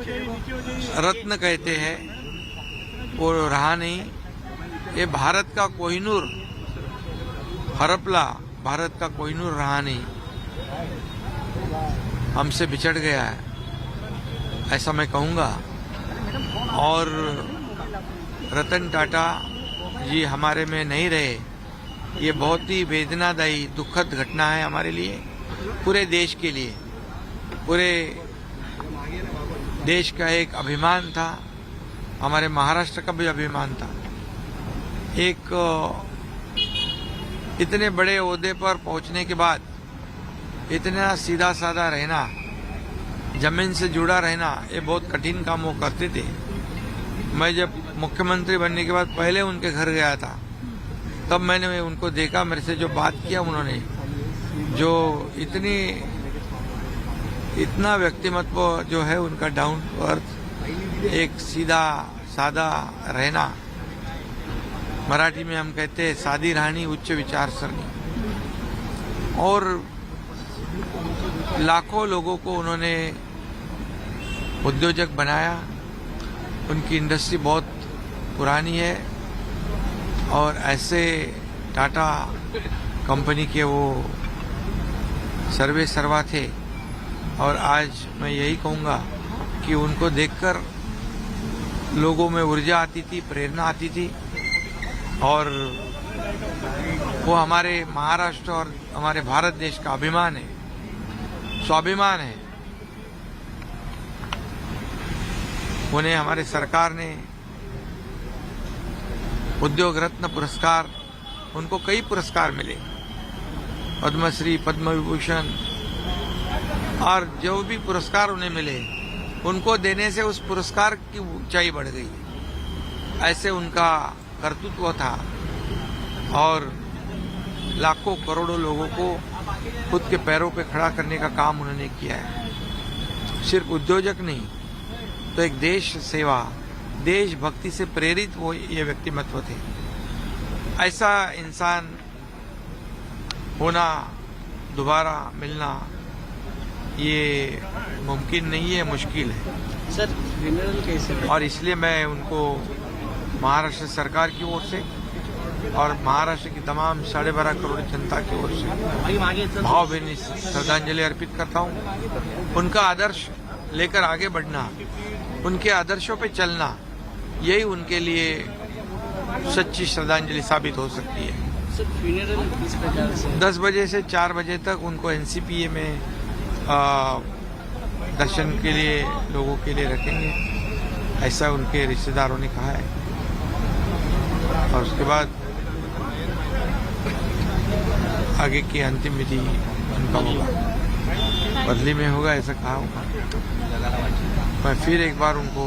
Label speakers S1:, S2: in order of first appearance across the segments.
S1: रत्न कहते हैं वो रहा नहीं। ये भारत का कोहिनूर, हरपला भारत का कोहिनूर रहा नहीं, हमसे बिछड़ गया है, ऐसा मैं कहूँगा। और रतन टाटा जी हमारे में नहीं रहे, ये बहुत ही वेदनादायी दुखद घटना है हमारे लिए, पूरे देश के लिए। पूरे देश का एक अभिमान था, हमारे महाराष्ट्र का भी अभिमान था। एक इतने बड़े ओहदे पर पहुंचने के बाद इतना सीधा साधा रहना, जमीन से जुड़ा रहना, ये बहुत कठिन काम वो करते थे। मैं जब मुख्यमंत्री बनने के बाद पहले उनके घर गया था, तब मैंने उनको देखा, मेरे से जो बात किया उन्होंने, जो इतना व्यक्तिमत्व जो है उनका, डाउन टू अर्थ, एक सीधा सादा रहना, मराठी में हम कहते हैं सादी राहणी, उच्च विचारसरणी। और लाखों लोगों को उन्होंने उद्योजक बनाया। उनकी इंडस्ट्री बहुत पुरानी है और ऐसे टाटा कंपनी के वो सर्वे सर्वा थे। और आज मैं यही कहूँगा कि उनको देखकर लोगों में ऊर्जा आती थी, प्रेरणा आती थी। और वो हमारे महाराष्ट्र और हमारे भारत देश का अभिमान है, स्वाभिमान है। उन्हें हमारे सरकार ने उद्योग रत्न पुरस्कार, उनको कई पुरस्कार मिले, पद्मश्री, पद्म विभूषण, और जो भी पुरस्कार उन्हें मिले, उनको देने से उस पुरस्कार की ऊंचाई बढ़ गई। ऐसे उनका कर्तृत्व था। और लाखों करोड़ों लोगों को खुद के पैरों पे खड़ा करने का काम उन्होंने किया है। सिर्फ उद्योजक नहीं, तो एक देश सेवा, देशभक्ति से प्रेरित वो ये व्यक्तिमत्व थे। ऐसा इंसान होना, दोबारा मिलना, ये मुमकिन नहीं है, मुश्किल है
S2: सर। जनरल कैसे? और
S1: इसलिए मैं उनको महाराष्ट्र सरकार की ओर से और महाराष्ट्र की तमाम 12.5 करोड़ जनता की ओर से भावभीनी श्रद्धांजलि अर्पित करता हूँ। उनका आदर्श लेकर आगे बढ़ना, उनके आदर्शों पे चलना, यही उनके लिए सच्ची श्रद्धांजलि साबित हो सकती है।
S2: सर, फ्यूनरल किस प्रकार से?
S1: 10 बजे से 4 बजे तक उनको एनसीपीए में दर्शन के लिए लोगों के लिए रखेंगे, ऐसा उनके रिश्तेदारों ने कहा है। और उसके बाद आगे की अंतिम विधि उनका होगा, बदली में होगा, ऐसा कहा होगा। मैं फिर एक बार उनको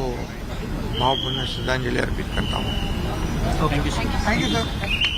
S1: भावपूर्ण श्रद्धांजलि अर्पित करता हूँ।
S2: Thank you sir.